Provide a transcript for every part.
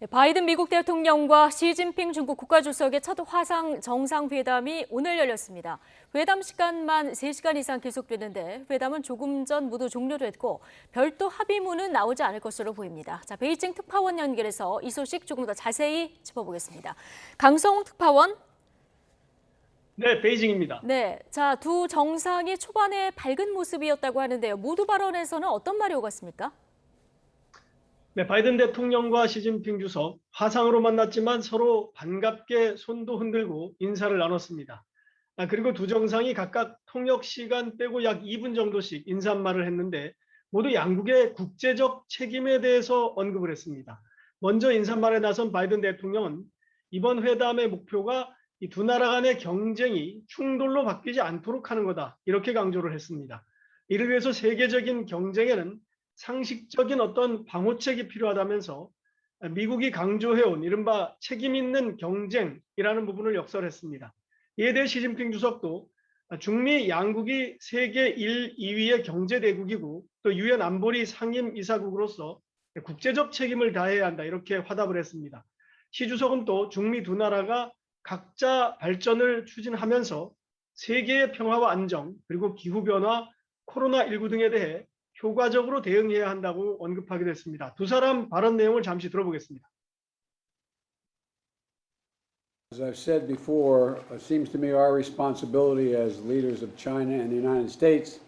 네, 바이든 미국 대통령과 시진핑 중국 국가주석의 첫 화상 정상회담이 오늘 열렸습니다. 회담 시간만 3시간 이상 계속됐는데 회담은 조금 전 모두 종료됐고 별도 합의문은 나오지 않을 것으로 보입니다. 자, 베이징 특파원 연결해서 이 소식 조금 더 자세히 짚어보겠습니다. 강성웅 특파원. 네, 베이징입니다. 네, 자, 두 정상이 초반에 밝은 모습이었다고 하는데요. 모두 발언에서는 어떤 말이 오갔습니까? 네, 바이든 대통령과 시진핑 주석 화상으로 만났지만 서로 반갑게 손도 흔들고 인사를 나눴습니다. 그리고 두 정상이 각각 통역 시간 빼고 약 2분 정도씩 인사말을 했는데 모두 양국의 국제적 책임에 대해서 언급을 했습니다. 먼저 인사말에 나선 바이든 대통령은 이번 회담의 목표가 이 두 나라 간의 경쟁이 충돌로 바뀌지 않도록 하는 거다, 이렇게 강조를 했습니다. 이를 위해서 세계적인 경쟁에는 상식적인 어떤 방호책이 필요하다면서 미국이 강조해온 이른바 책임 있는 경쟁이라는 부분을 역설했습니다. 이에 대해 시진핑 주석도 중미 양국이 세계 1, 2위의 경제대국이고 또 유엔 안보리 상임이사국으로서 국제적 책임을 다해야 한다, 이렇게 화답을 했습니다. 시 주석은 또 중미 두 나라가 각자 발전을 추진하면서 세계의 평화와 안정, 그리고 기후변화, 코로나19 등에 대해 효과적으로 대응해야 한다고 언급하기도 했습니다. 두 사람 발언 내용을 잠시 들어보겠습니다. As I've said before, it seems to me our responsibility as leaders of China and the United States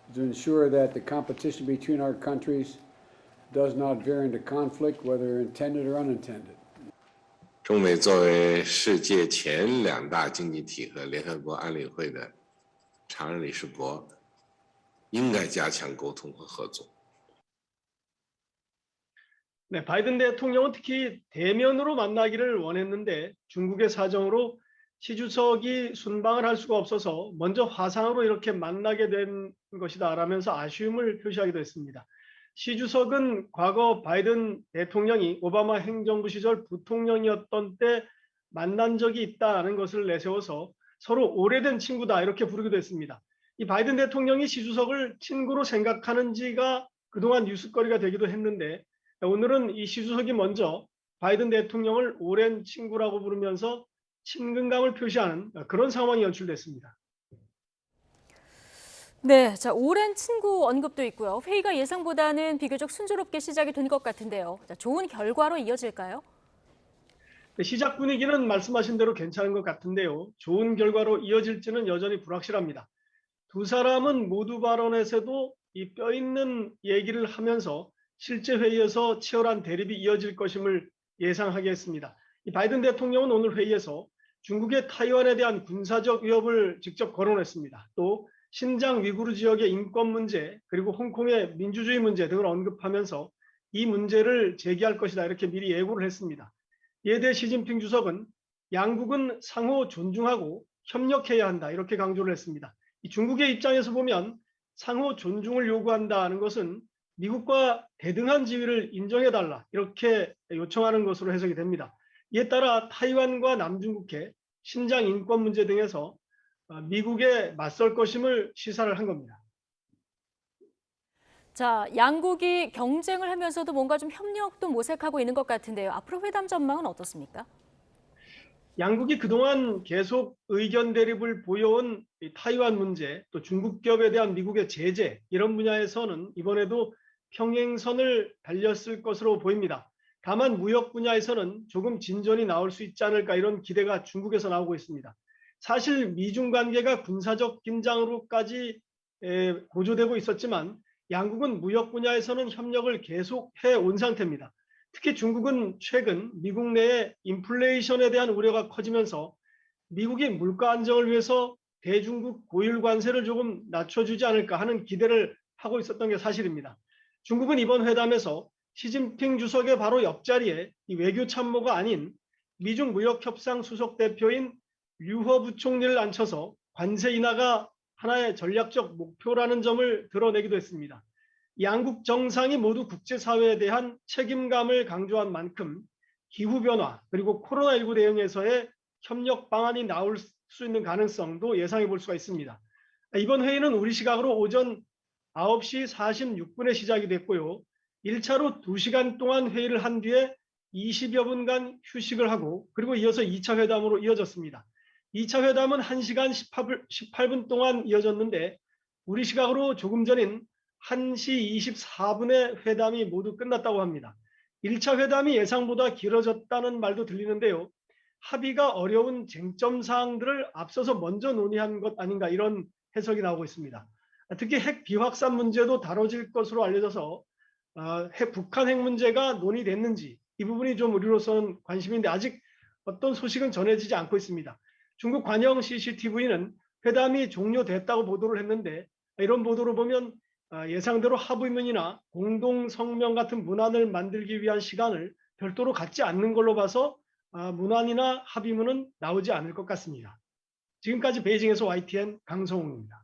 is to ensure that the competition between our countries does not veer into conflict, whether intended or unintended. 中美作为世界前两大经济体和联合国安理会的常任理事国，应该加强沟通和合作。 네, 바이든 대통령은 특히 대면으로 만나기를 원했는데 중국의 사정으로 시 주석이 순방을 할 수가 없어서 먼저 화상으로 이렇게 만나게 된 것이다라면서 아쉬움을 표시하기도 했습니다. 시 주석은 과거 바이든 대통령이 오바마 행정부 시절 부통령이었던 때 만난 적이 있다는 것을 내세워서 서로 오래된 친구다, 이렇게 부르기도 했습니다. 이 바이든 대통령이 시 주석을 친구로 생각하는지가 그동안 뉴스거리가 되기도 했는데 오늘은 이 시 주석이 먼저 바이든 대통령을 오랜 친구라고 부르면서 친근감을 표시하는 그런 상황이 연출됐습니다. 네, 자, 오랜 친구 언급도 있고요. 회의가 예상보다는 비교적 순조롭게 시작이 된 것 같은데요. 자, 좋은 결과로 이어질까요? 시작 분위기는 말씀하신 대로 괜찮은 것 같은데요. 좋은 결과로 이어질지는 여전히 불확실합니다. 두 사람은 모두 발언에서도 이 뼈 있는 얘기를 하면서 실제 회의에서 치열한 대립이 이어질 것임을 예상하겠습니다. 이 바이든 대통령은 오늘 회의에서 중국의 타이완에 대한 군사적 위협을 직접 거론했습니다. 또 신장 위구르 지역의 인권 문제, 그리고 홍콩의 민주주의 문제 등을 언급하면서 이 문제를 제기할 것이다, 이렇게 미리 예고를 했습니다. 이에 대해 시진핑 주석은 양국은 상호 존중하고 협력해야 한다, 이렇게 강조를 했습니다. 이 중국의 입장에서 보면 상호 존중을 요구한다는 것은 미국과 대등한 지위를 인정해달라, 이렇게 요청하는 것으로 해석이 됩니다. 이에 따라 타이완과 남중국해, 신장 인권 문제 등에서 미국에 맞설 것임을 시사를 한 겁니다. 자, 양국이 경쟁을 하면서도 뭔가 좀 협력도 모색하고 있는 것 같은데요. 앞으로 회담 전망은 어떻습니까? 양국이 그동안 계속 의견 대립을 보여온 타이완 문제, 또 중국 기업에 대한 미국의 제재, 이런 분야에서는 이번에도 평행선을 달렸을 것으로 보입니다. 다만 무역 분야에서는 조금 진전이 나올 수 있지 않을까, 이런 기대가 중국에서 나오고 있습니다. 사실 미중 관계가 군사적 긴장으로까지 고조되고 있었지만 양국은 무역 분야에서는 협력을 계속해 온 상태입니다. 특히 중국은 최근 미국 내에 인플레이션에 대한 우려가 커지면서 미국이 물가 안정을 위해서 대중국 고율 관세를 조금 낮춰주지 않을까 하는 기대를 하고 있었던 게 사실입니다. 중국은 이번 회담에서 시진핑 주석의 바로 옆자리에 이 외교 참모가 아닌 미중 무역협상 수석 대표인 류허 부총리를 앉혀서 관세 인하가 하나의 전략적 목표라는 점을 드러내기도 했습니다. 양국 정상이 모두 국제사회에 대한 책임감을 강조한 만큼 기후변화 그리고 코로나19 대응에서의 협력 방안이 나올 수 있는 가능성도 예상해 볼 수가 있습니다. 이번 회의는 우리 시각으로 오전 9시 46분에 시작이 됐고요. 1차로 2시간 동안 회의를 한 뒤에 20여 분간 휴식을 하고 그리고 이어서 2차 회담으로 이어졌습니다. 2차 회담은 1시간 18분 동안 이어졌는데 우리 시각으로 조금 전인 1시 24분에 회담이 모두 끝났다고 합니다. 1차 회담이 예상보다 길어졌다는 말도 들리는데요. 합의가 어려운 쟁점 사항들을 앞서서 먼저 논의한 것 아닌가 이런 해석이 나오고 있습니다. 특히 핵 비확산 문제도 다뤄질 것으로 알려져서 북한 핵 문제가 논의됐는지 이 부분이 좀 우리로서는 관심인데 아직 어떤 소식은 전해지지 않고 있습니다. 중국 관영 CCTV는 회담이 종료됐다고 보도를 했는데 이런 보도를 보면 예상대로 합의문이나 공동성명 같은 문안을 만들기 위한 시간을 별도로 갖지 않는 걸로 봐서 문안이나 합의문은 나오지 않을 것 같습니다. 지금까지 베이징에서 YTN 강성웅입니다.